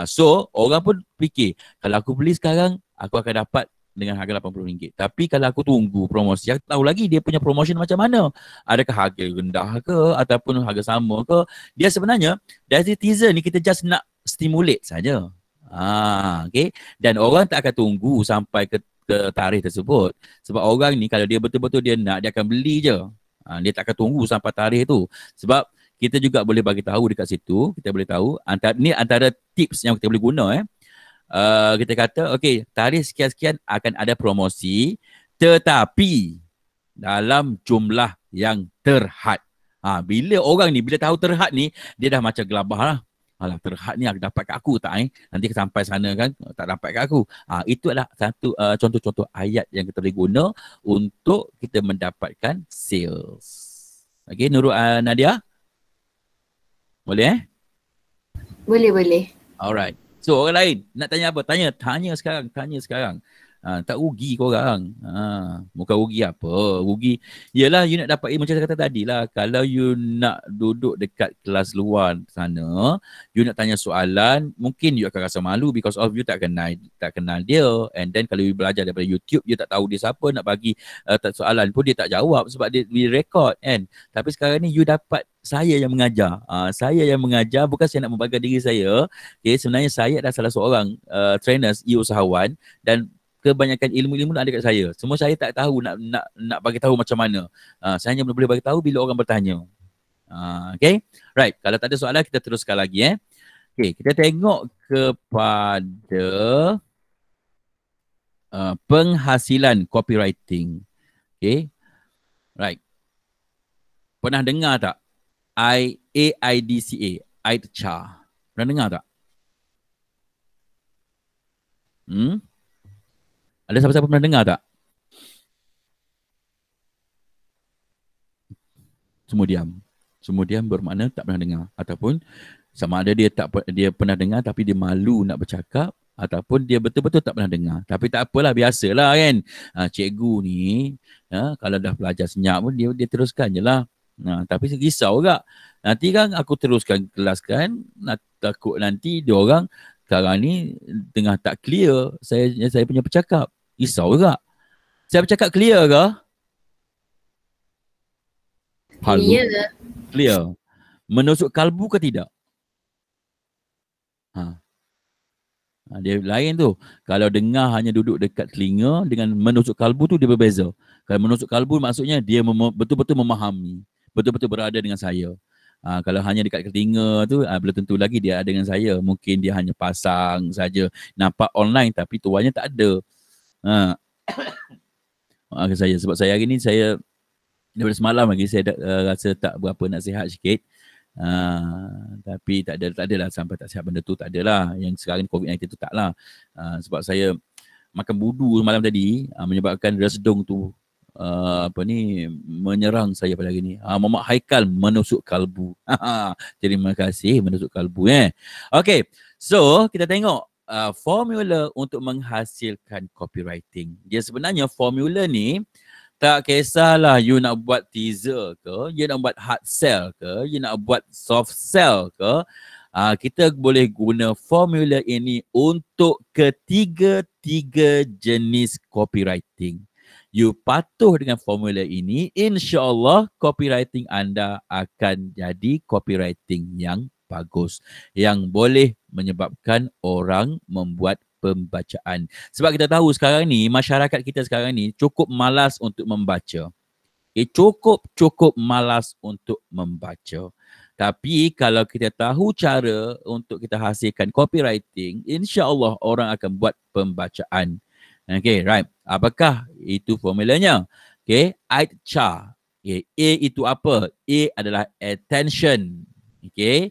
So orang pun fikir kalau aku beli sekarang aku akan dapat dengan harga RM80. Tapi kalau aku tunggu promosi, aku tahu lagi dia punya promotion macam mana. Adakah harga rendah ke ataupun harga sama ke? Dia sebenarnya dari teaser ni kita just nak stimulate saja. Dan orang tak akan tunggu sampai ke tarikh tersebut. Sebab orang ni kalau dia betul-betul dia nak, dia akan beli je. Dia tak akan tunggu sampai tarikh tu. Sebab kita juga boleh bagi tahu dekat situ, kita boleh tahu, antara tips yang kita boleh guna kita kata okey, tarikh sekian-sekian akan ada promosi tetapi dalam jumlah yang terhad. Bila orang ni, bila tahu terhad ni, dia dah macam gelabah lah. Alah, terhad ni aku dapat kat aku tak nanti sampai sana kan tak dapat kat aku. Itu adalah satu contoh-contoh ayat yang kita boleh guna untuk kita mendapatkan sales. Okey, Nurul Nadia? Boleh Boleh. Alright. So orang lain nak tanya apa? Tanya sekarang. Tak rugi korang. Bukan rugi apa. Rugi ialah you nak dapat macam saya kata tadi lah. Kalau you nak duduk dekat kelas luar sana, you nak tanya soalan, mungkin you akan rasa malu because of you tak kenal dia. And then kalau you belajar daripada YouTube, you tak tahu dia siapa, nak bagi soalan pun dia tak jawab sebab dia record kan. Tapi sekarang ni you dapat saya yang mengajar. Saya yang mengajar, bukan saya nak membanggakan diri saya. Okay, sebenarnya saya adalah salah seorang trainers e-usahawan dan kebanyakan ilmu-ilmu ada kat saya. Semua saya tak tahu nak bagi tahu macam mana. Saya hanya boleh bagi tahu bila orang bertanya. Okay. Right. Kalau tak ada soalan, kita teruskan lagi. Okay. Kita tengok kepada penghasilan copywriting. Okay. Right. Pernah dengar tak? AIDCA. AIDCA. Pernah dengar tak? Ada siapa-siapa pernah dengar tak? Semua diam bermakna tak pernah dengar. Ataupun sama ada dia pernah dengar tapi dia malu nak bercakap. Ataupun dia betul-betul tak pernah dengar. Tapi tak apalah, biasalah kan. Cikgu ni, kalau dah belajar senyap pun dia teruskan je lah. Tapi risau juga. Nanti kan aku teruskan kelas kan. Takut nanti dia orang sekarang ni tengah tak clear saya punya bercakap. Risau juga. Saya bercakap clear ke? Clear. Menusuk kalbu ke tidak? Dia lain tu. Kalau dengar hanya duduk dekat telinga dengan menusuk kalbu tu dia berbeza. Kalau menusuk kalbu maksudnya dia betul-betul memahami. Betul-betul berada dengan saya. Kalau hanya dekat telinga tu belum tentu lagi dia ada dengan saya. Mungkin dia hanya pasang saja. Nampak online tapi tuannya tak ada. Maafkan saya sebab saya hari ni saya daripada semalam lagi saya rasa tak berapa nak sihat sikit. Tapi tak ada lah sampai tak sihat benda tu, tak ada lah. Yang sekarang COVID-19 tu tak lah. Sebab saya makan budu malam tadi menyebabkan resdung tu menyerang saya pada hari ni. Muhammad Haikal menusuk kalbu. Terima kasih menusuk kalbu. Okay, so kita tengok formula untuk menghasilkan copywriting. Dia sebenarnya formula ni tak kisahlah you nak buat teaser ke, you nak buat hard sell ke, you nak buat soft sell ke. Kita boleh guna formula ini untuk ketiga-tiga jenis copywriting. You patuh dengan formula ini, insya-Allah copywriting anda akan jadi copywriting yang bagus, yang boleh menyebabkan orang membuat pembacaan. Sebab kita tahu sekarang ni, masyarakat kita sekarang ni cukup malas untuk membaca. Cukup malas untuk membaca. Tapi kalau kita tahu cara untuk kita hasilkan copywriting, insya-Allah orang akan buat pembacaan. Okay, right. Apakah itu formulanya? Okay, AIDCA. Okay, A itu apa? A adalah attention. Okay.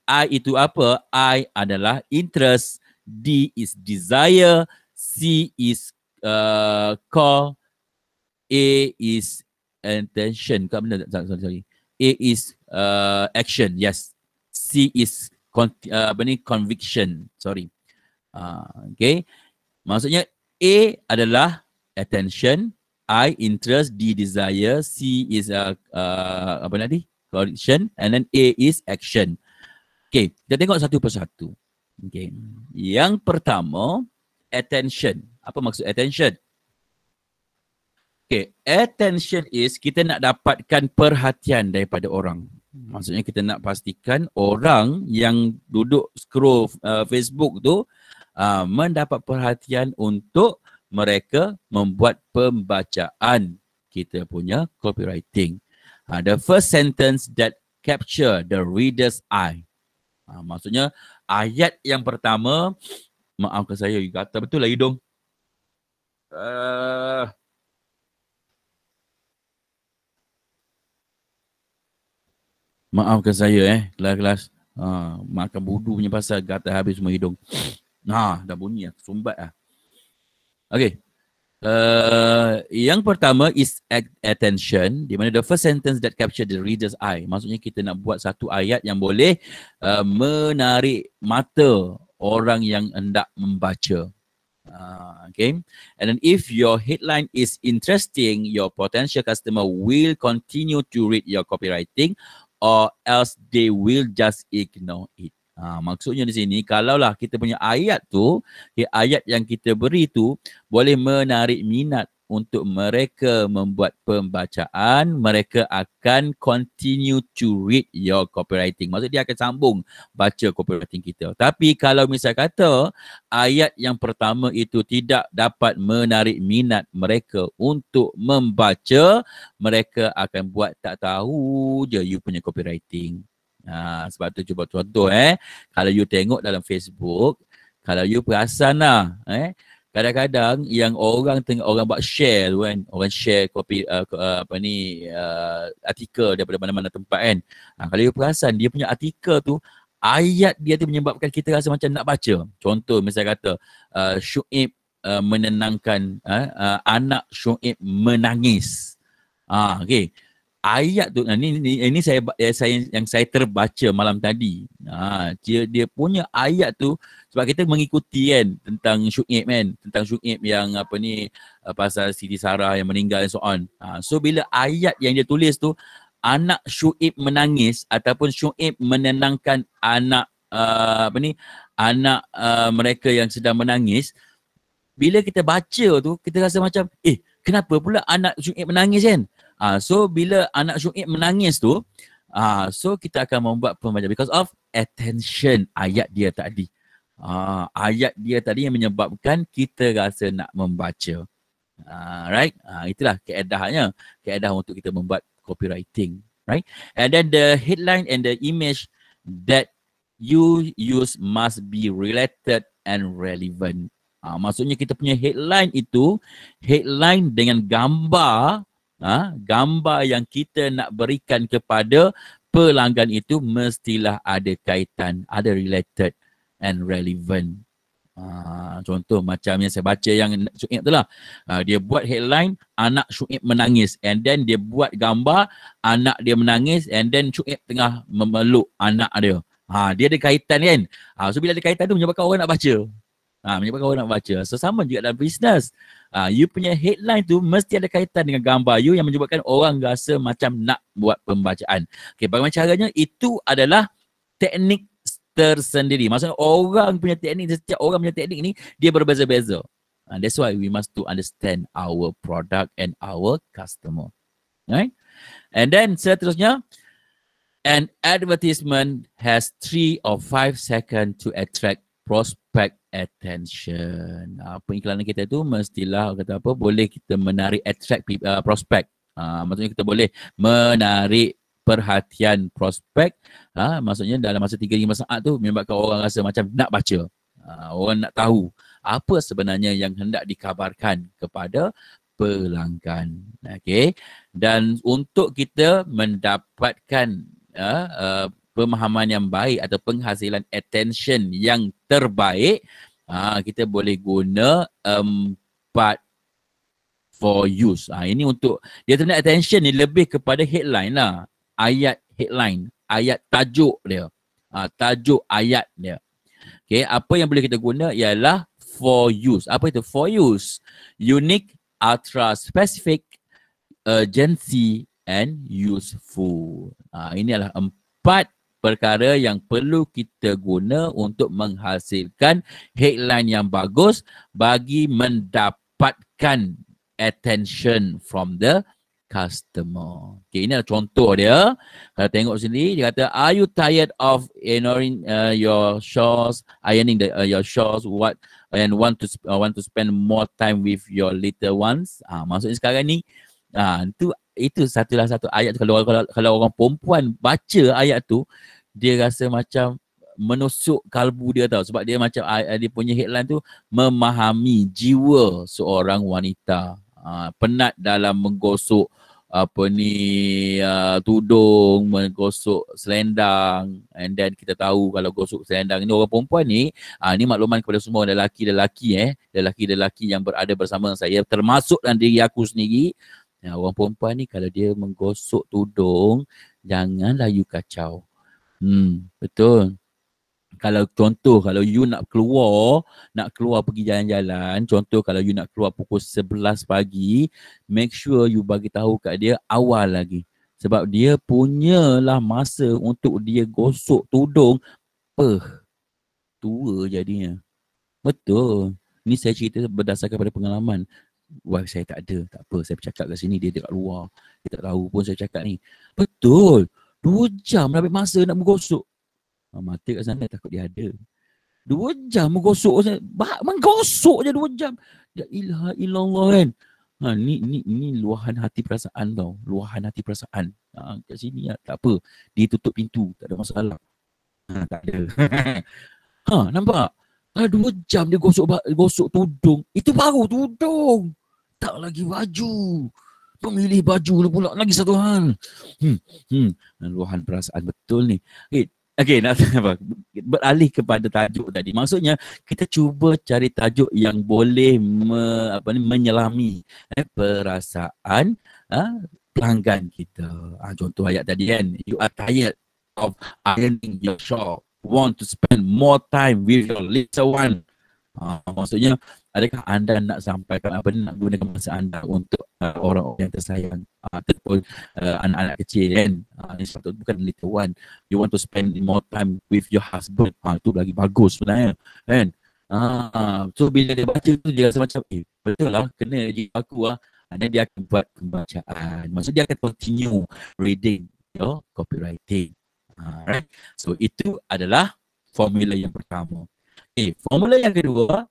I itu apa? I adalah interest, D is desire, C is call, A is attention. Kau benar tak? Sorry. A is action. Yes. C is conviction. Sorry. Okay. Maksudnya A adalah attention, I interest, D desire, C is apa tadi? Conviction, and then A is action. Okay, kita tengok satu persatu. Okay. Yang pertama, attention. Apa maksud attention? Okay, attention is kita nak dapatkan perhatian daripada orang. Maksudnya kita nak pastikan orang yang duduk scroll Facebook tu mendapat perhatian untuk mereka membuat pembacaan kita punya copywriting. The first sentence that capture the reader's eye. Maksudnya ayat yang pertama Maafkan saya, gatal betul lah hidung. Maafkan saya kelas-kelas. Makan budu punya pasal gatal habis semua hidung. Dah bunyi sumbat lah. Okay. Yang pertama is attention, di mana the first sentence that capture the reader's eye. Maksudnya kita nak buat satu ayat yang boleh menarik mata orang yang hendak membaca. Okay. And then if your headline is interesting, your potential customer will continue to read your copywriting, or else they will just ignore it. Maksudnya di sini, kalaulah kita punya ayat tu, ayat yang kita beri tu boleh menarik minat untuk mereka membuat pembacaan, mereka akan continue to read your copywriting. Maksudnya dia akan sambung baca copywriting kita. Tapi kalau misal kata ayat yang pertama itu tidak dapat menarik minat mereka untuk membaca, mereka akan buat tak tahu je you punya copywriting. Sebab tu cuba contoh kalau you tengok dalam Facebook, kalau you perasan lah kadang-kadang yang orang buat share tu kan, orang share copy artikel daripada mana-mana tempat kan. Kalau you perasan dia punya artikel tu, ayat dia tu menyebabkan kita rasa macam nak baca. Contoh misal kata Syuib menenangkan anak Syuib menangis. Okay. Ayat tu ini saya terbaca malam tadi. Dia punya ayat tu sebab kita mengikuti kan tentang Syuib kan, tentang Syuib yang pasal Siti Sarah yang meninggal dan so on. So bila ayat yang dia tulis tu anak Syuib menangis ataupun Syuib menenangkan anak mereka yang sedang menangis, bila kita baca tu kita rasa macam kenapa pula anak Syuib menangis kan? So bila anak Syuib menangis tu, so kita akan membuat pembacaan because of attention ayat dia tadi. Ayat dia tadi yang menyebabkan kita rasa nak membaca. Right? Itulah keedahnya. Keedah untuk kita membuat copywriting. Right? And then the headline and the image that you use must be related and relevant. Maksudnya kita punya headline itu, headline dengan gambar, gambar yang kita nak berikan kepada pelanggan itu mestilah ada kaitan, ada related and relevant. Contoh macam yang saya baca yang Syuib tu lah. Dia buat headline anak Syuib menangis, and then dia buat gambar anak dia menangis, and then Syuib tengah memeluk anak dia. Dia ada kaitan kan. So bila ada kaitan tu menyebabkan orang nak baca. Menyebabkan orang nak baca. So sama juga dalam bisnes. You punya headline tu mesti ada kaitan dengan gambar you yang menyebabkan orang rasa macam nak buat pembacaan. Okay, bagaimana caranya? Itu adalah teknik tersendiri. Maksudnya orang punya teknik, setiap orang punya teknik ni dia berbeza-beza. That's why we must to understand our product and our customer. Right? And then seterusnya, an advertisement has 3 or 5 seconds to attract prospect attention. Pengiklanan kita tu mestilah kata apa, boleh kita menarik attract prospect. Maksudnya kita boleh menarik perhatian prospek. Maksudnya dalam masa 3-5 saat tu menyebabkan orang rasa macam nak baca. Orang nak tahu apa sebenarnya yang hendak dikabarkan kepada pelanggan. Okay. Dan untuk kita mendapatkan pemahaman yang baik atau penghasilan attention yang terbaik, kita boleh guna 4 for use. Ini untuk dia tanda attention ni lebih kepada headline lah. Ayat headline, ayat tajuk dia. Tajuk ayat dia. Okay, apa yang boleh kita guna ialah for use. Apa itu for use? Unique, ultra specific, urgency and useful. Ini adalah 4 perkara yang perlu kita guna untuk menghasilkan headline yang bagus bagi mendapatkan attention from the customer. Okay, ini adalah contoh dia. Kalau tengok sini, dia kata, are you tired of ignoring your chores, ironing your chores, and want to spend more time with your little ones? Maksudnya sekarang ni, itu satu ayat tu. Kalau orang perempuan baca ayat tu, dia rasa macam menusuk kalbu dia tau. Sebab dia macam dia punya headline tu memahami jiwa seorang wanita. Penat dalam menggosok tudung, menggosok selendang, and then kita tahu kalau gosok selendang ni orang perempuan ni makluman kepada semua lelaki yang berada bersama saya, termasuk dan diri aku sendiri. Orang perempuan ni kalau dia menggosok tudung, janganlah you kacau. Betul. Kalau contoh, kalau you nak keluar pergi jalan-jalan, contoh kalau you nak keluar pukul 11 pagi, make sure you bagi tahu kat dia awal lagi. Sebab dia punyalah masa untuk dia gosok tudung, tua jadinya. Betul. Ni saya cerita berdasarkan pada pengalaman. Wife saya tak ada, tak apa, saya bercakap kat sini, dia dekat luar. Dia tak tahu pun saya cakap ni. Betul. 2 jam dah ambil masa nak menggosok. Mati kat sana takut dia ada. 2 jam menggosok. Menggosok je 2 jam. Ya ilaha illallah kan. Ni luahan hati perasaan tau. Luahan hati perasaan. Kat sini tak apa. Dia tutup pintu. Tak ada masalah. Tak ada. Nampak? 2 jam dia gosok tudung. Itu baru tudung. Tak lagi baju. Pemilih baju lu pula lagi satu hal. Luahan perasaan betul ni. Okey, nak apa? Beralih kepada tajuk tadi. Maksudnya kita cuba cari tajuk yang boleh menyelami perasaan pelanggan kita. Contoh ayat tadi kan, you are tired of ironing your shop, want to spend more time with your little one. Maksudnya adakah anda nak sampaikan nak gunakan masa anda untuk orang-orang yang tersayang ataupun anak-anak kecil kan, sebab bukan little one, you want to spend more time with your husband, itu lagi bagus sebenarnya kan. So bila dia baca tu dia rasa macam betul lah, kena je aku dan dia akan buat pembacaan, maksudnya dia akan continue reading your copywriting. Right? So itu adalah formula yang pertama. Formula yang kedua,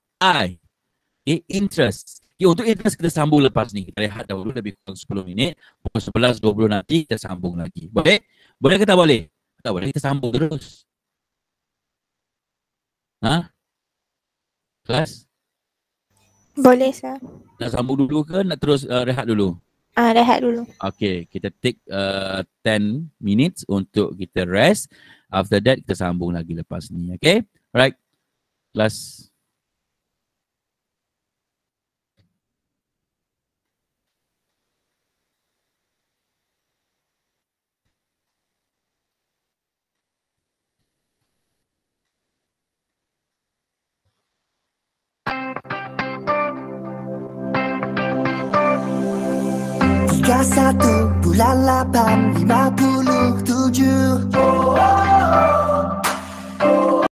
interest. Untuk interest kita sambung lepas ni. Kita rehat dahulu lebih kurang 10 minit. Pukul 11.20 nanti kita sambung lagi. Boleh? Boleh ke tak boleh? Tak boleh, kita sambung terus. Kelas? Boleh, sir. Nak sambung dulu ke nak terus rehat dulu? Rehat dulu. Okay, kita take 10 minutes untuk kita rest. After that, kita sambung lagi lepas ni. Okay? Alright. Kelas. Satu bulan 8 57.